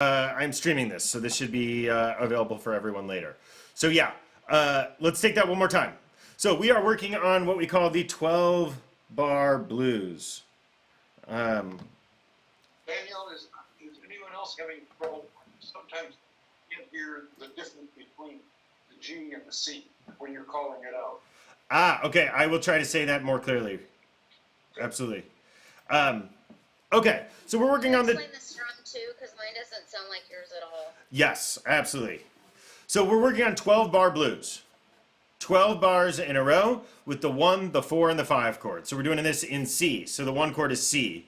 I'm streaming this, so this should be available for everyone later. So yeah, let's take that one more time. So we are working on what we call the 12 bar blues. Danielle, is anyone else having trouble? Sometimes you can't hear the difference between the G and the C when you're calling it out. Okay, I will try to say that more clearly. Absolutely. Okay, so we're working on the... Explain the strum too, because mine doesn't sound like yours at all. Yes, absolutely. So we're working on 12 bar blues. 12 bars in a row with the 1, the 4, and the 5 chord. So we're doing this in C. So the 1 chord is C.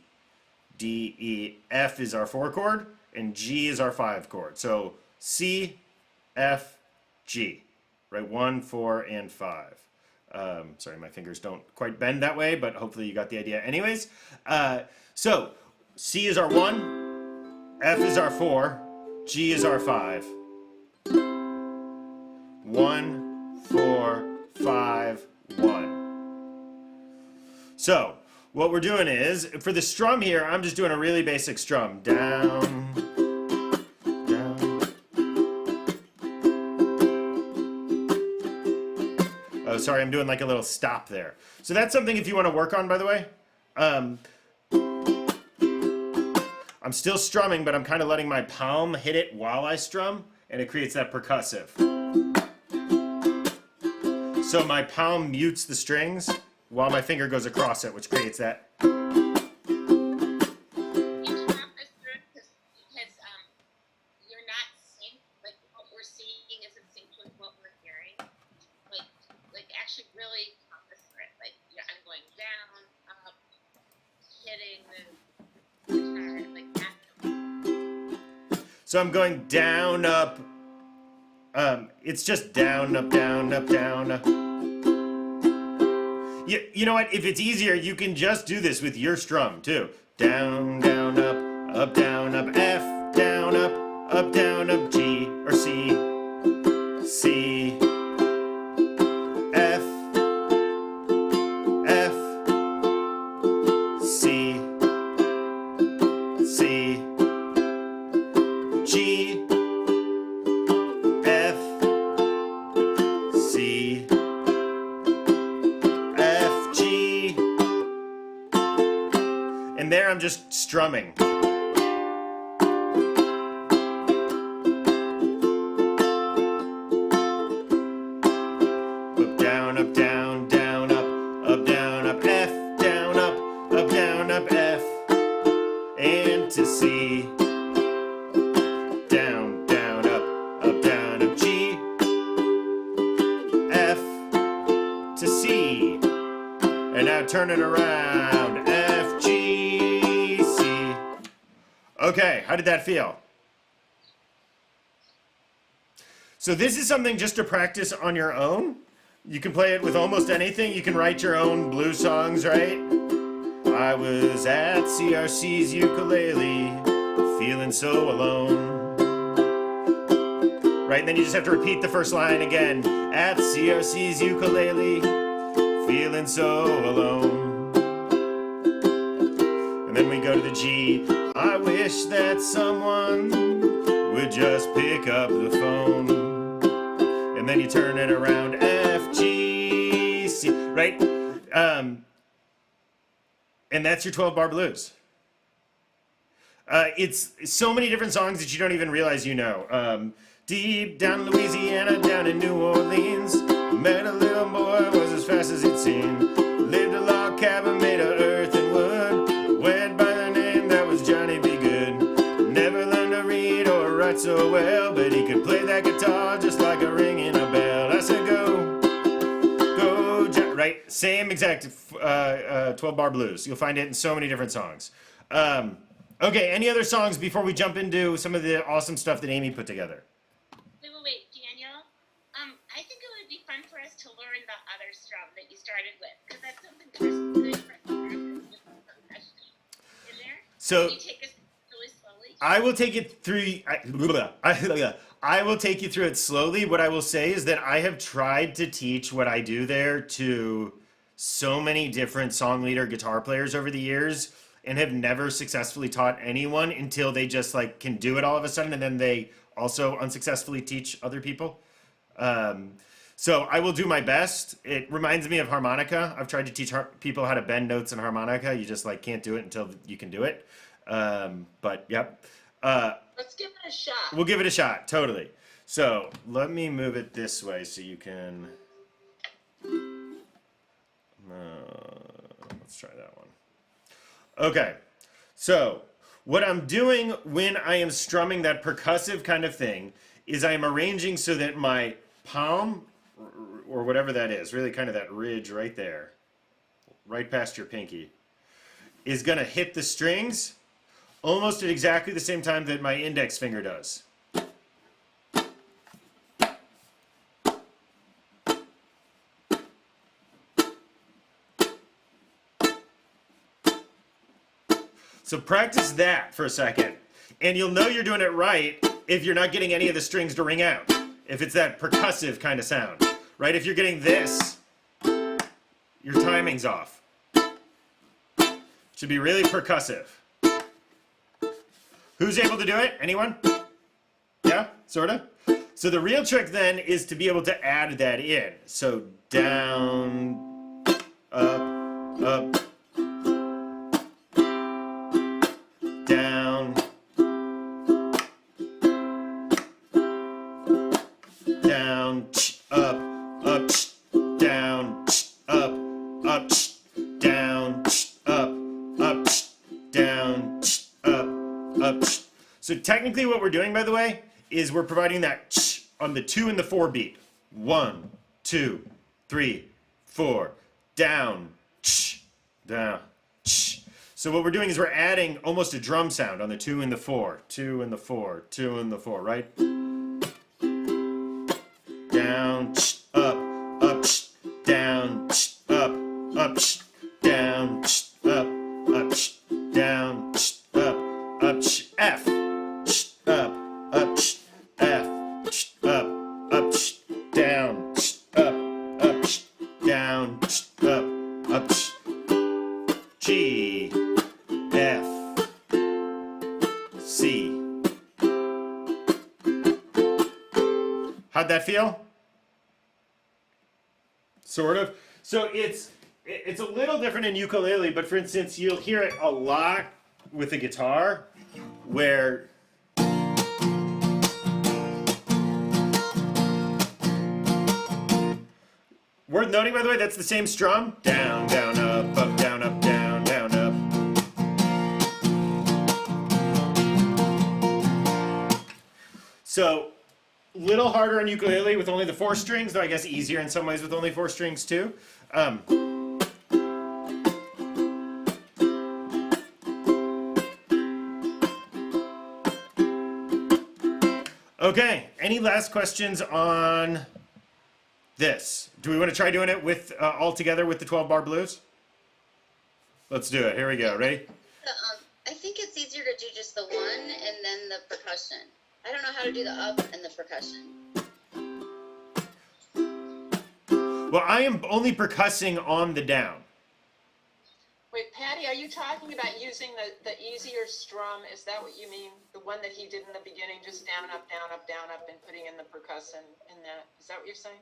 D, E, F is our 4 chord, and G is our 5 chord. So C, F, G. Right, 1, 4, and 5. Sorry, my fingers don't quite bend that way, but hopefully you got the idea anyways. So C is our 1, F is our 4, G is our 5. 1, 4, 5, 1. So what we're doing is, for the strum here, I'm just doing a really basic strum. Down, down. Oh, sorry, I'm doing like a little stop there. So that's something if you want to work on, by the way. I'm still strumming, but I'm kind of letting my palm hit it while I strum, and it creates that percussive. So my palm mutes the strings while my finger goes across it, which creates that. Can you walk us through because you're not synced, like what we're seeing isn't synced with what we're hearing. Like actually really talk us through it. Like yeah, I'm going down, up, hitting the guitar, like that. So I'm going down, up. It's just down, up, down, up, down, up. You know what? If it's easier, you can just do this with your strum too. Down, down, up, down, up, F, down, up, down, G, or C, C, F, F, C, C, G, F, C, F, G, and there I'm just strumming. Up, down, up, down, down, up, down, up, F, down, up, F, and to C. Down, down, up, G, F, to C. And now turn it around, F, G, C. Okay, how did that feel? So this is something just to practice on your own. You can play it with almost anything. You can write your own blues songs, right? I was at CRC's ukulele, feeling so alone. Right, and then you just have to repeat the first line again. At CRC's ukulele, feeling so alone. And then we go to the G. I wish that someone would just pick up the phone. And then you turn it around, F, G, C, right? And that's your 12 bar blues. It's so many different songs that you don't even realize you know. Deep down in Louisiana, down in New Orleans, met a little boy, was as fast as he'd seen. Lived a log cabin made of earth and wood, went by the name that was Johnny B. Good. Never learned to read or write so well, but he could play that guitar just like a ringing a bell. I said go, go, right? Same exact 12 bar blues. You'll find it in so many different songs. Okay, any other songs before we jump into some of the awesome stuff that Amy put together? Wait, Daniel. I think it would be fun for us to learn the other strum that you started with, because that's something that's good for in there. So can you take us really slowly? I will take it through. I will take you through it slowly. What I will say is that I have tried to teach what I do there to so many different song leader guitar players over the years, and have never successfully taught anyone until they just like can do it all of a sudden, and then they also unsuccessfully teach other people. So I will do my best. It reminds me of harmonica. I've tried to teach people how to bend notes in harmonica. You just like can't do it until you can do it. But yep. Let's give it a shot. We'll give it a shot, totally. So let me move it this way so you can. Let's try that one. Okay, so what I'm doing when I am strumming that percussive kind of thing is I am arranging so that my palm, or whatever that is, really kind of that ridge right there, right past your pinky, is going to hit the strings almost at exactly the same time that my index finger does. So practice that for a second, and you'll know you're doing it right if you're not getting any of the strings to ring out. If it's that percussive kind of sound, right? If you're getting this, your timing's off. Should be really percussive. Who's able to do it? Anyone? Yeah, sorta. So the real trick then is to be able to add that in. So down, up, down, down, up, down, up, down, up, down, up. So technically what we're doing, by the way, is we're providing that on the 2 and the 4 beat. 1, 2, 3, 4, down, down. So what we're doing is we're adding almost a drum sound on the 2 and the 4, 2 and the 4, 2 and the 4, right? Down, up, down, up, down, up, down, up, F, up, F, up, down, up, down, up, G, F, C. How'd that feel? Sort of. So it's a little different in ukulele, but for instance, you'll hear it a lot with the guitar, where worth noting, by the way, that's the same strum. Down, down, up, down, up, down, down, up. So, little harder on ukulele with only the 4 strings, though I guess easier in some ways with only 4 strings too. Okay, any last questions on this? Do we want to try doing it with all together with the 12-bar blues? Let's do it. Here we go. Ready? I think it's easier to do just the one and then the percussion. I don't know how to do the up and the percussion. Well, I am only percussing on the down. Wait, Patty, are you talking about using the easier strum? Is that what you mean? The one that he did in the beginning, just down, up, and putting in the percussion in that? Is that what you're saying?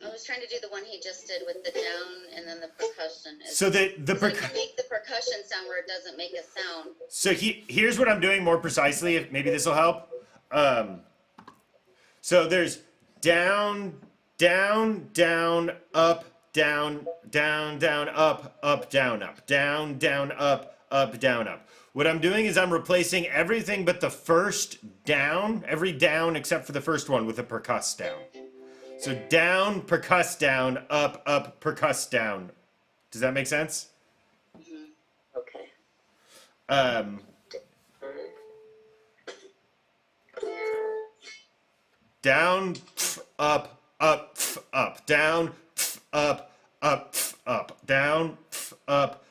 I was trying to do the one he just did with the down and then the percussion. So the you can make the percussion sound where it doesn't make a sound. So here's what I'm doing more precisely. If maybe this will help. So there's down, down, down, up, down, down, down, up, down, down, down, up, down, up. What I'm doing is I'm replacing everything but the first down, every down except for the first one with a percuss down. So down, percuss down, up, percuss down. Does that make sense? Okay. Down, up, down, up, down, up.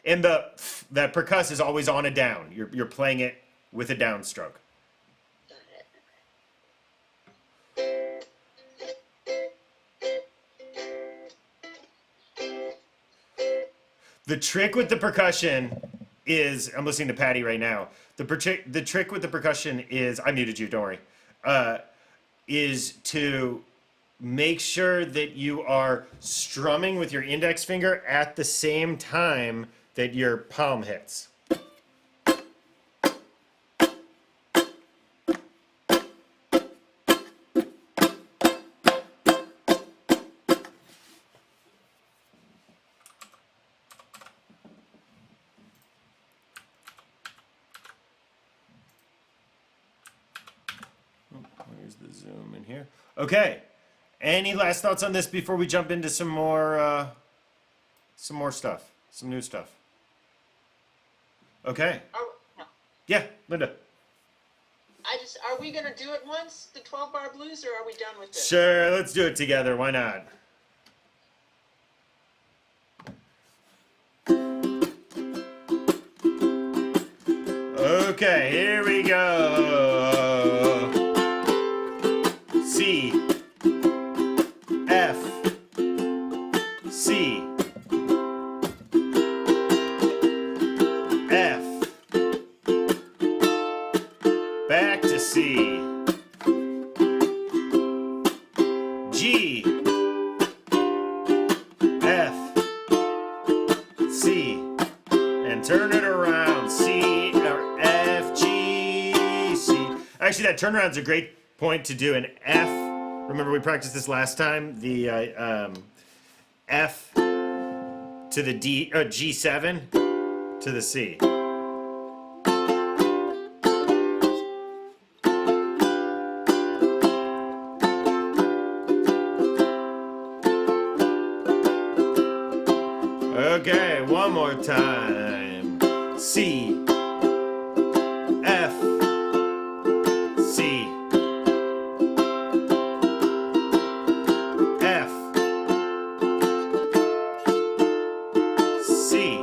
And that percuss is always on a down. You're playing it with a downstroke. Got it. The trick with the percussion is, I'm listening to Patty right now. The trick with the percussion is, I muted you, don't worry, is to make sure that you are strumming with your index finger at the same time that your palm hits. Where's the zoom in here? Okay. Any last thoughts on this before we jump into some more stuff, some new stuff? Okay. No. Yeah, Linda. Are we gonna do it once, the 12-bar blues, or are we done with this? Sure, let's do it together. Why not? Okay, here we go. C, F, C, F, back to C, G, F, C, and turn it around, C, or F, G, C. Actually, that turnaround's a great point to do an F. Remember we practiced this last time, the F to the D, G7 to the C. Okay, one more time. C, F, C, F, C,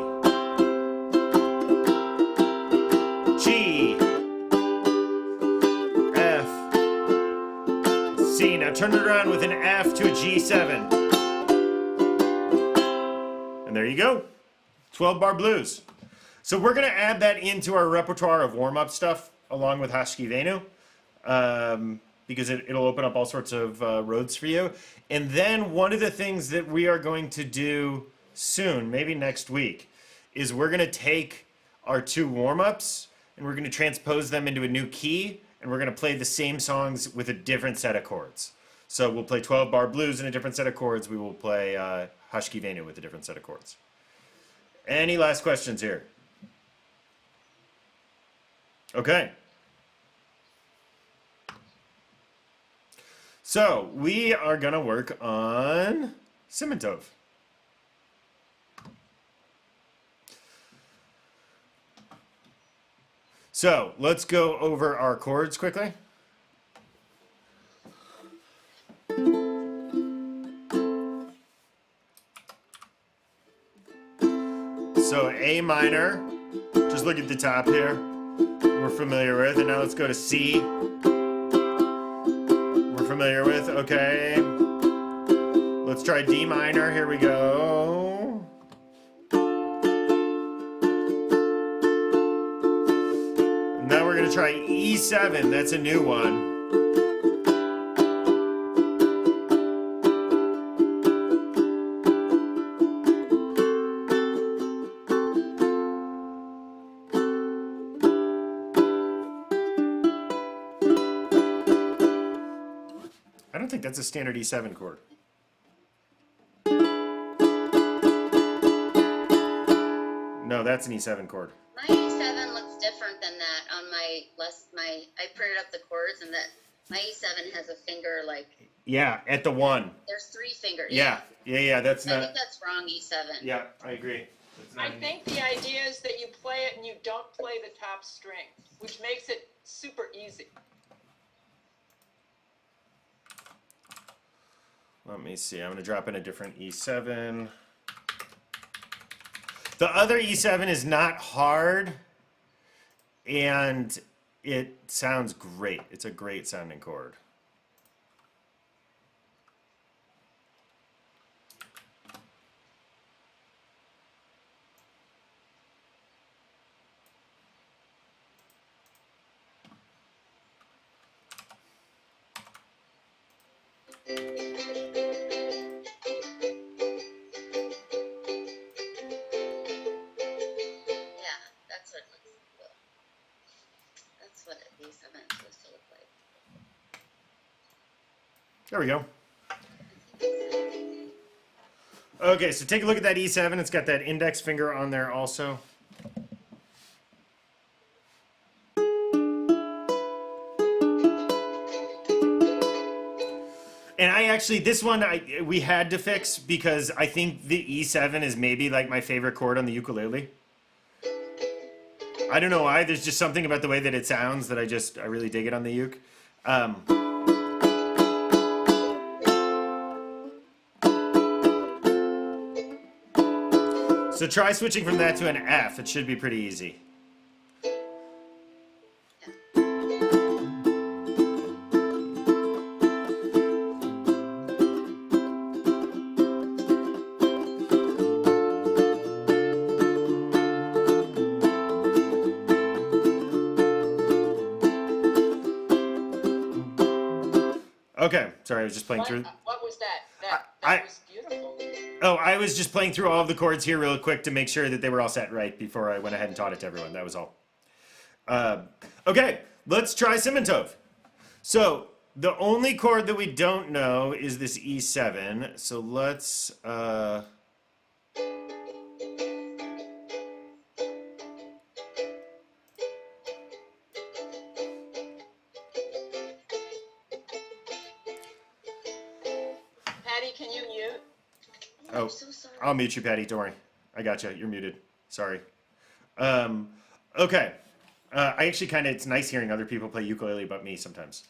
G, F, C. Now turn it around with an F to a G7. And there you go. 12-bar blues. So we're going to add that into our repertoire of warm-up stuff along with Hashki Venu, because it'll open up all sorts of roads for you. And then one of the things that we are going to do soon, maybe next week, is we're going to take our 2 warm-ups and we're going to transpose them into a new key, and we're going to play the same songs with a different set of chords. So we'll play 12-bar blues in a different set of chords. We will play Hashki Venu with a different set of chords. Any last questions here? Okay. So we are going to work on Simmentov. So let's go over our chords quickly. So A minor, just look at the top here, we're familiar with, and now let's go to C. We're familiar with, okay. Let's try D minor, here we go. Now we're gonna try E7, that's a new one. I don't think that's a standard E7 chord. No, that's an E7 chord. My E7 looks different than that on I printed up the chords, and that my E7 has a finger like. Yeah, at the 1. There's 3 fingers. Yeah, that's I not. think that's wrong E7. Yeah, I agree. I think the idea is that you play it and you don't play the top string, which makes it super easy. Let me see. I'm going to drop in a different E7. The other E7 is not hard, and it sounds great. It's a great sounding chord. Yeah, that's what it looks like. That's what the E7 is supposed to look like. There we go. Okay, so take a look at that E7. It's got that index finger on there also. And I actually, this one we had to fix because I think the E7 is maybe like my favorite chord on the ukulele. I don't know why. There's just something about the way that it sounds that I really dig it on the uke. So try switching from that to an F. It should be pretty easy. Okay, sorry, I was just playing through. What was that? That I- was beautiful. Oh, I was just playing through all of the chords here real quick to make sure that they were all set right before I went ahead and taught it to everyone. That was all. Okay, let's try Simmentov. So the only chord that we don't know is this E7. So let's. Patty, can you mute? Oh, Oh, I'm so sorry. I'll mute you, Patty. Don't worry. I got you. You're muted. Sorry. Okay. I actually it's nice hearing other people play ukulele but me sometimes.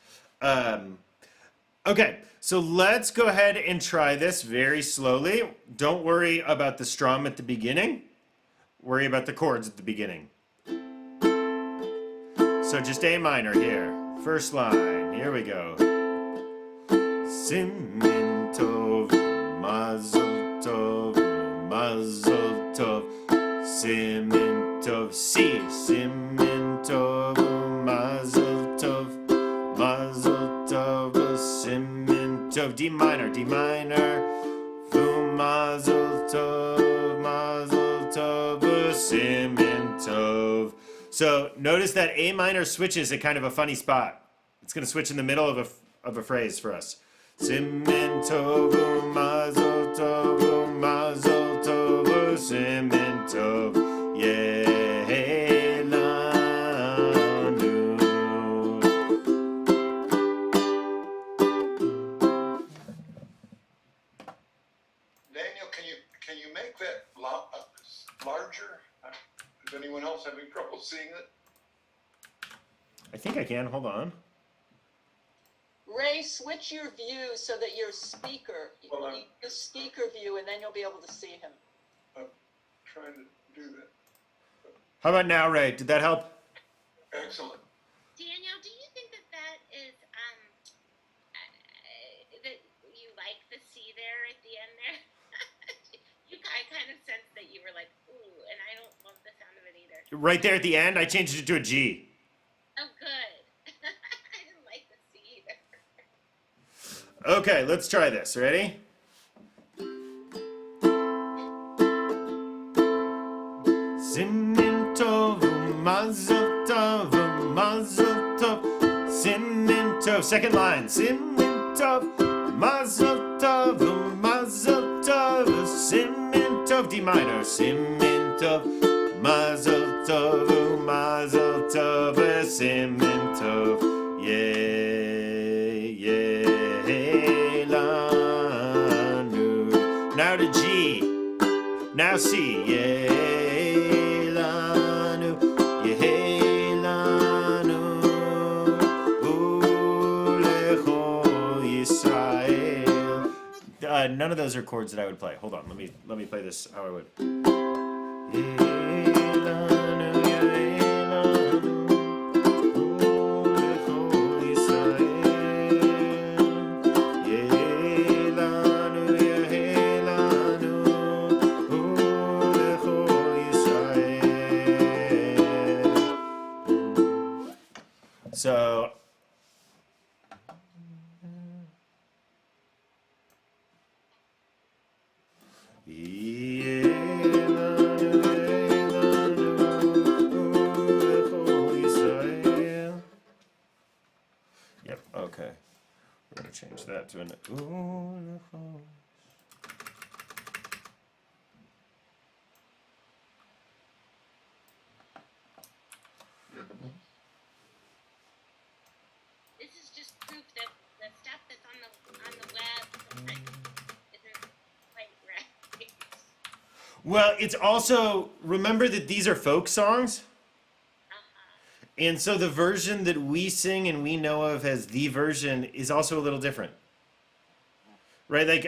Okay, so let's go ahead and try this very slowly. Don't worry about the strum at the beginning. Worry about the chords at the beginning. So just A minor here. First line. Here we go. Simmentov, Mazel Tov, Mazel Tov, Simmentov, C, Simmentov, Mazel Tov, Mazel Tov, Simmentov, D minor, Fu Mazel Tov, Mazel Tov, Simmentov. So notice that A minor switches at kind of a funny spot. It's going to switch in the middle of a phrase for us. Simmentov, Mazel Tov, Mazel Tov, Simmentov, Yelanu. Daniel, can you make that larger? Is anyone else having trouble seeing it? I think I can. Hold on. Ray, switch your view so that your speaker, Well, the speaker view, and then you'll be able to see him. I'm trying to do that. How about now, Ray? Did that help? Excellent. Daniel, do you think that is that you like the C there at the end there? I kind of sensed that you were like, ooh, and I don't love the sound of it either. Right there at the end, I changed it to a G. Oh, good. I didn't like the C either. Okay, let's try this. Ready? Simmentov, Mazel Tov, Mazel Tov, Simmentov. Second line. Simmentov, Mazel Tov, Mazel Tov, Simmentov, D minor. Simmentov, Mazel Tov, Mazel Tov, Simmentov, Yelanu. Now to G. Now C. Yelanu, Yelanu, Ulecho Yisrael. None of those are chords that I would play. Hold on, let me play this how I would. Yelanu, Yelanu, Ulecho Yisrael. Yelanu, Yelanu, Ulecho Yisrael. So Yep, okay. We're going to change that to an This is just proof that the stuff that's on the web sometimes isn't quite right. Well, it's also, remember that these are folk songs? And so the version that we sing and we know of as the version is also a little different. Right? Like,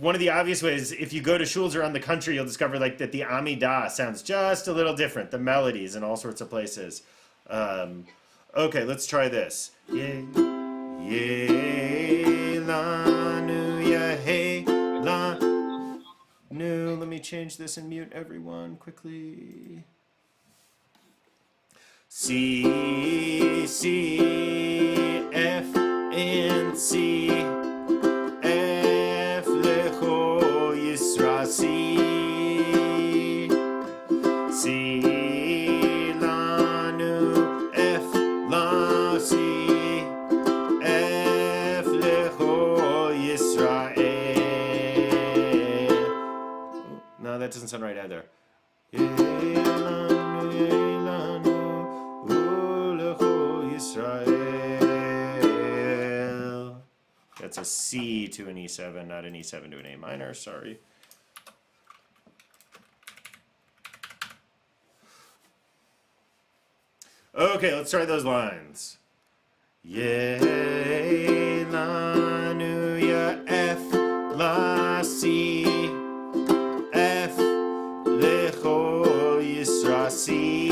one of the obvious ways, if you go to shuls around the country, you'll discover like that the Amidah sounds just a little different. The melodies in all sorts of places. Okay, let's try this. Ye lanu ya hey la nu. Let me change this and mute everyone quickly. C, C, F, and C, F, Lecho, Yisra, C, C, Lanu, F, La, C, F, Lecho, Yisrael. No, that doesn't sound right either. Israel. That's a C to an E7, not an E7 to an A minor, sorry. Okay, let's try those lines. Ye la nu ya F la C F lecho Yisra C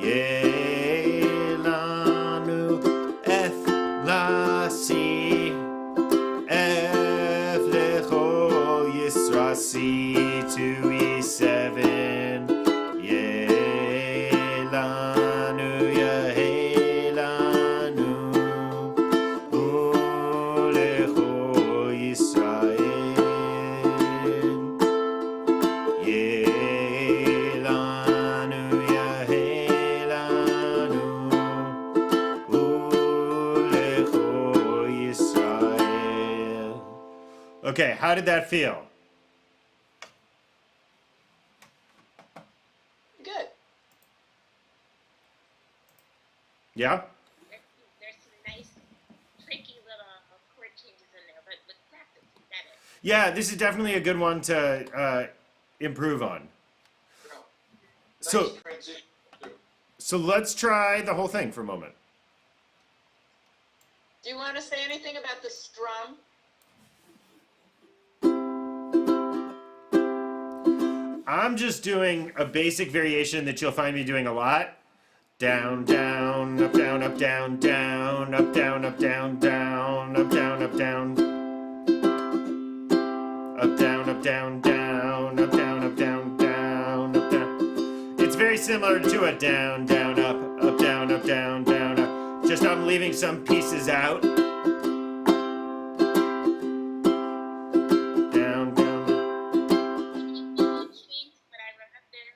Ye la nu F la C F lecho Yisra C to E7 Ye la nu ya He la nu U lecho Yisrael Ye lanu ya he lanu ulecho Yisrael. Okay, how did that feel? Good. Yeah? There's some nice, tricky little chord changes in there, but with practice, you get it. Yeah, this is definitely a good one to improve on. Nice So- transition. So let's try the whole thing for a moment. Do you want to say anything about the strum? I'm just doing a basic variation that you'll find me doing a lot. Down, down, up, down, up, down, down, up, down, up, down, down, up, down, up, down. Up, down, up, down, down, up, down, up, down, down, up, down. It's very similar to a down, down, up, down, up, down, down, up. Just I'm leaving some pieces out. Down, down. Change what I wrote up there in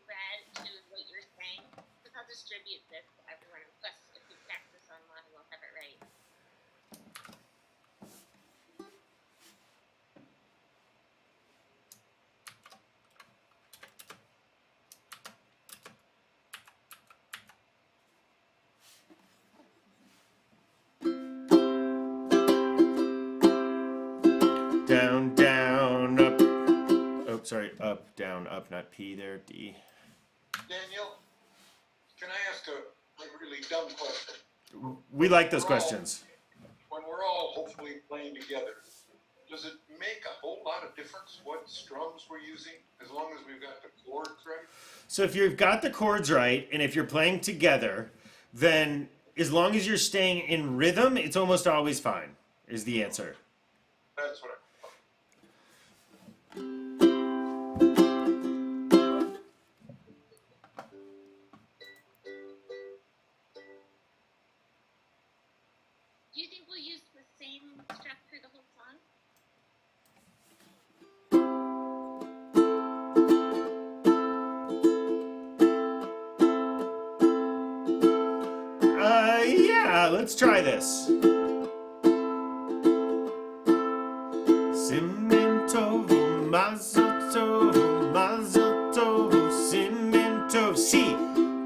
red to what you're saying, because I'll distribute this to everyone. And plus, if you practice online, we'll have it right. Down, down, up. Oh, sorry, up, down, up, not P there, D. Daniel, can I ask a really dumb question? We like those questions. When we're all hopefully playing together, does it make a whole lot of difference what strums we're using as long as we've got the chords right? So if you've got the chords right, and if you're playing together, then as long as you're staying in rhythm, it's almost always fine, is the answer. That's what I thought. Do you think we'll use the same structure the whole song? Let's try this. Simintovu, mazotovu, mazotovu, simintovu, si.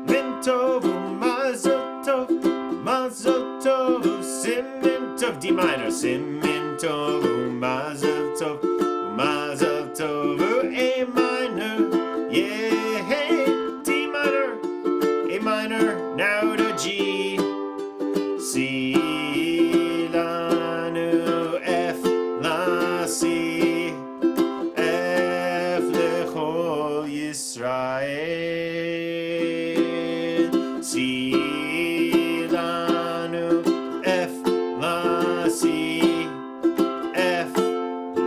Mintovu, mazotovu, mazotovu, simintov, D minor, simintovu, mazotovu, mazotovu, A minor, yeah, hey, D minor, A minor, now to G, C, La, Nu, F, La, Si, F, Lechol Yisrael, Si, La, Nu, F, La, Si, F,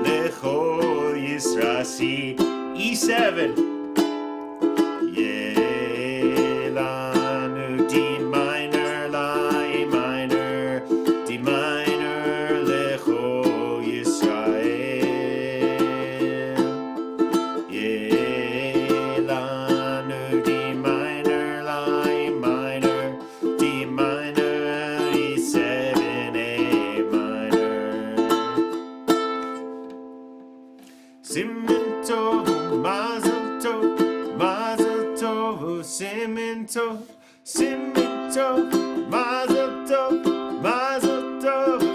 Lechol Yisrael, Si, E7, yeah, La, Nu, D minor, La, A minor, D minor, Lechol Yisrael, yeah, La, Nu, D minor, La, A minor, D minor, E7, A minor. Simintovu, mazel tov, simintovu, simintovu, mazel tov,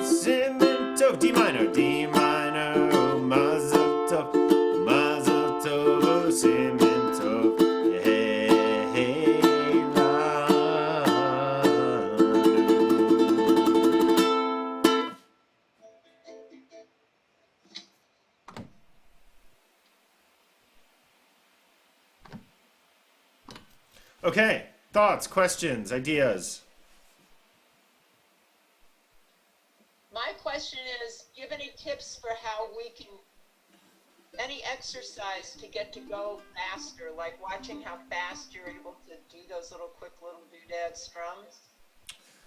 simintovu, D minor, D minor, mazel tov, simintovu, hey, la, Okay, thoughts, questions, ideas? My question is, do you have any tips for how we can, any exercise to get to go faster, like watching how fast you're able to do those little quick little doodad strums?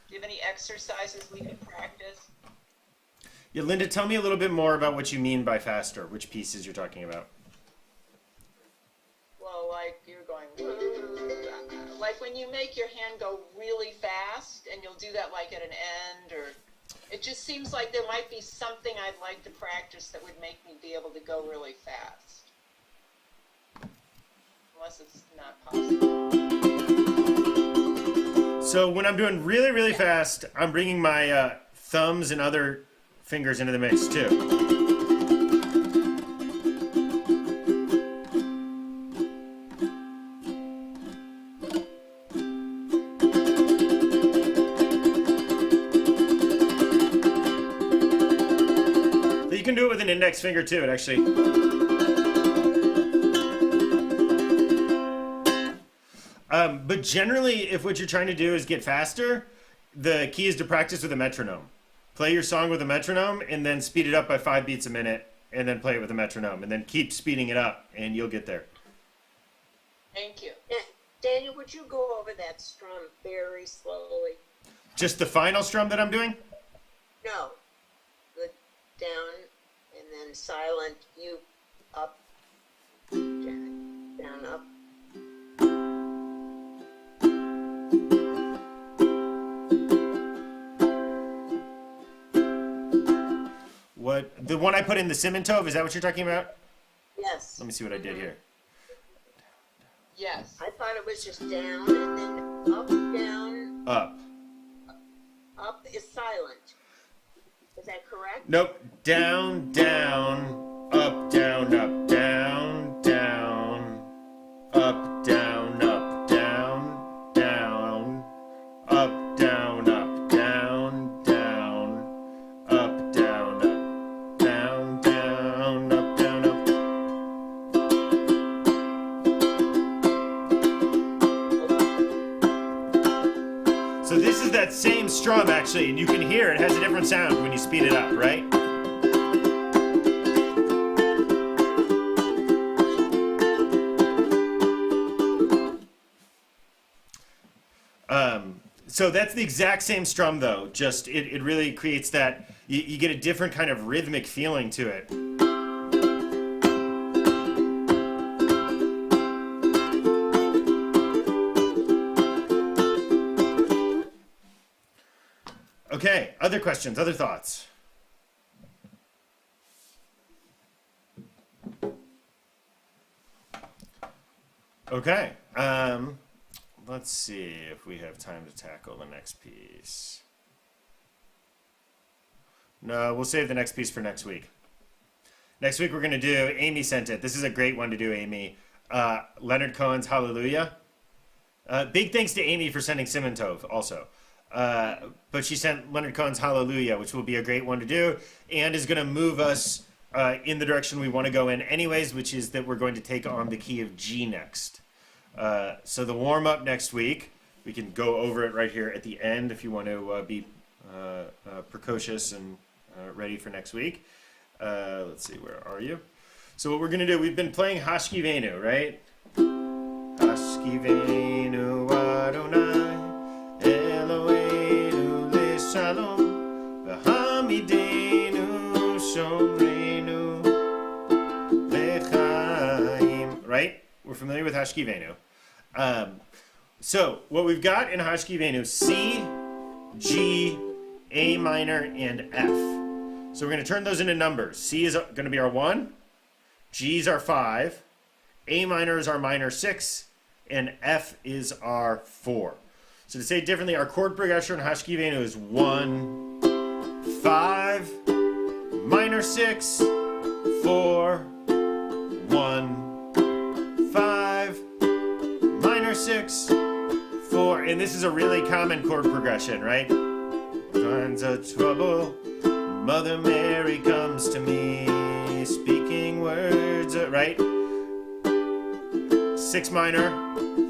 Do you have any exercises we can practice? Yeah, Linda, tell me a little bit more about what you mean by faster, which pieces you're talking about. Well, like you're going, like when you make your hand go really fast, and you'll do that like at an end, or it just seems like there might be something I'd like to practice that would make me be able to go really fast. Unless it's not possible. So when I'm doing really, really fast, I'm bringing my thumbs and other fingers into the mix too. You can do it with an index finger too, it actually. But generally, if what you're trying to do is get faster, the key is to practice with a metronome. Play your song with a metronome and then speed it up by 5 beats a minute and then play it with a metronome and then keep speeding it up and you'll get there. Thank you. Daniel, would you go over that strum very slowly? Just the final strum that I'm doing? No, the down and then silent U up, down up. What, the one I put in the Simintov, is that what you're talking about? Yes. Let me see what I did here. Yes. I thought it was just down and then up, down. Up. Up is silent. Is that correct? Nope. Down, down, up, down, up, down, down, up, down, up, down, down, up, down, up, down, down, up, down, up, down, down, up, down, up. So this is that same strum actually, and you can hear it has a different sound when you speed it up, right? So that's the exact same strum though, just it really creates that, you get a different kind of rhythmic feeling to it. Okay, other questions, other thoughts? Okay, let's see if we have time to tackle the next piece. No, we'll save the next piece for next week. Next week we're going to do, Amy sent it. This is a great one to do, Amy. Leonard Cohen's Hallelujah. Big thanks to Amy for sending Simon Tov also. But she sent Leonard Cohen's Hallelujah, which will be a great one to do, and is going to move us in the direction we want to go in anyways, which is that we're going to take on the key of G next. So the warm-up next week, we can go over it right here at the end if you want to be precocious and ready for next week. Let's see, where are you? So what we're going to do, we've been playing Hashki Venu, right? Hashki Venu Adonai Eloheinu L'Shalom V'hamidenu Shomreinu L'chaim. Right? We're familiar with Hashki Venu. So what we've got in Hashki Venu, C, G, A minor, and F. So we're going to turn those into numbers. C is going to be our 1, G is our 5, A minor is our minor 6, and F is our 4. So to say it differently, our chord progression in Hashki Venu is 1, 5, minor 6, 4, 1, 5, minor 6, 4. And this is a really common chord progression, right? Times of trouble, Mother Mary comes to me, speaking words, right? 6 minor,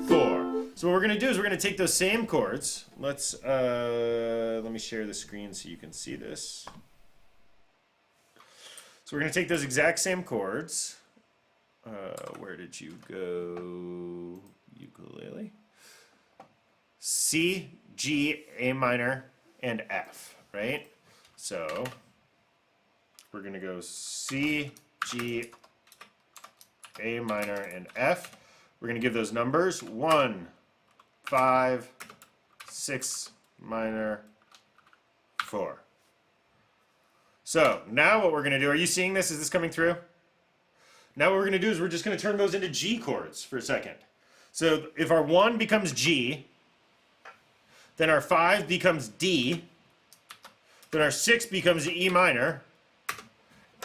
4. So what we're going to do is we're going to take those same chords. Let me share the screen so you can see this. So we're going to take those exact same chords. Where did you go, ukulele? C, G, A minor, and F, right? So we're going to go C, G, A minor, and F. We're going to give those numbers 1, 5, 6 minor, 4. So now what we're going to do, are you seeing this? Is this coming through? Now what we're going to do is we're just going to turn those into G chords for a second. So if our 1 becomes G, then our 5 becomes D, then our 6 becomes E minor,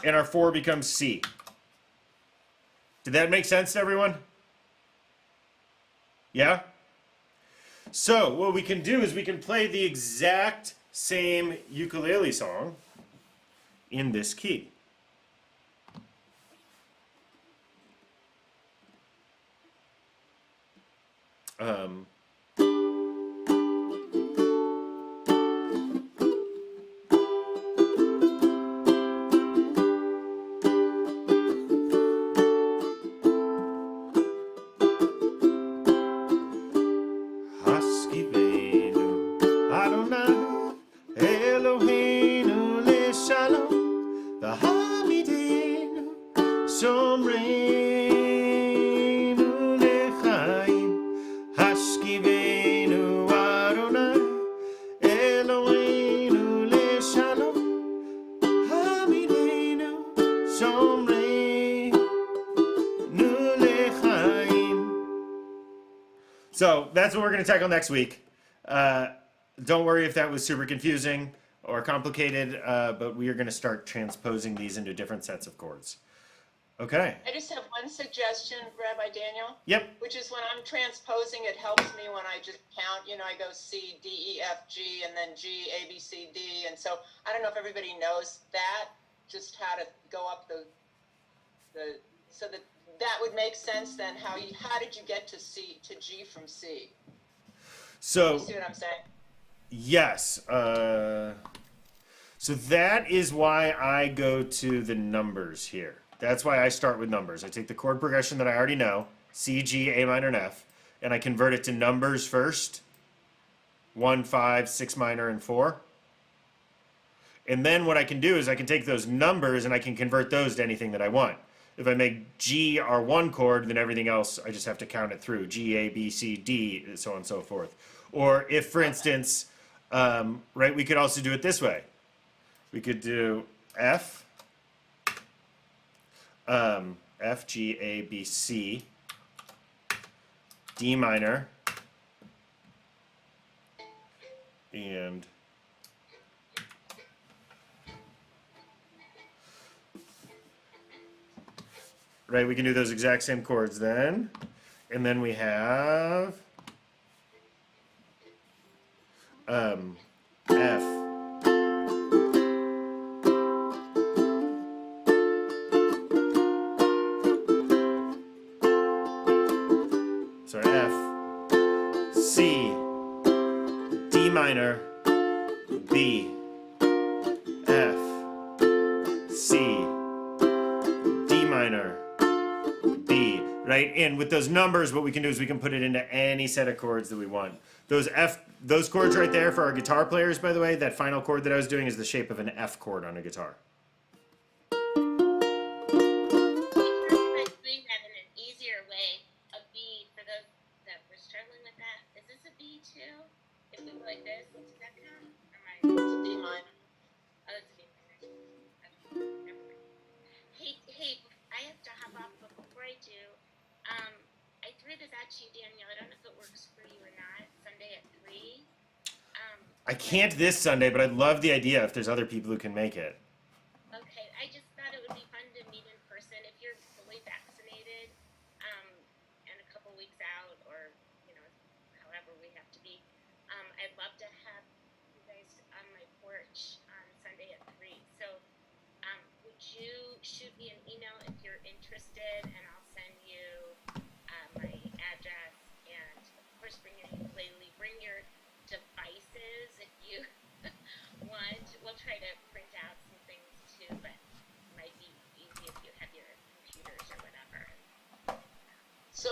and our 4 becomes C. Did that make sense to everyone? Yeah? So what we can do is we can play the exact same ukulele song in this key. Adonai, Eloheinu L'Shalom, V'hamidenu, Shomreinu L'chaim, Hashkivenu Adonai, Eloheinu L'Shalom, Hamidenu, Shomreinu L'chaim. So that's what we're going to tackle next week. Don't worry if that was super confusing or complicated, but we are going to start transposing these into different sets of chords. Okay. I just have one suggestion, Rabbi Daniel. Yep. Which is when I'm transposing, it helps me when I just count, I go C, D, E, F, G, and then G, A, B, C, D. And so I don't know if everybody knows that, just how to go up so that would make sense then. How did you get to G from C? So, you see what I'm saying? Yes. So that is why I go to the numbers here. That's why I start with numbers. I take the chord progression that I already know, C, G, A minor, and F, and I convert it to numbers first, 1, 5, 6 minor, and 4. And then what I can do is I can take those numbers and I can convert those to anything that I want. If I make G our 1 chord, then everything else I just have to count it through. G, A, B, C, D, so on and so forth. Or if, for instance, Right, we could also do it this way. We could do F, F, G, A, B, C, D minor, and right, we can do those exact same chords then. And then we have F. Sorry, F, C, D minor, B, F, C, D minor, B, right? And with those numbers, what we can do is we can put it into any set of chords that we want. Those chords right there for our guitar players, by the way, that final chord that I was doing is the shape of an F chord on a guitar. Like doing that in an easier way, a B for those that were struggling with that. Is this a B too? If we go like this, does that count? Or am I? It's a D minor. Oh, it's a B minor. Okay, never mind. Hey, I have to hop off, but before I do, I threw this at you, Daniel. I don't know if it works for you or not. Sunday at 3. I can't this Sunday, but I'd love the idea if there's other people who can make it. Okay, I just thought it would be fun to meet in person if you're fully vaccinated, and a couple weeks out, or however we have to be. I'd love to have you guys on my porch on Sunday at 3. So, would you shoot me an email if you're interested, and I'll send you my address, and of course bring your ukulele, bring your devices if you want. We'll try to print out some things too, but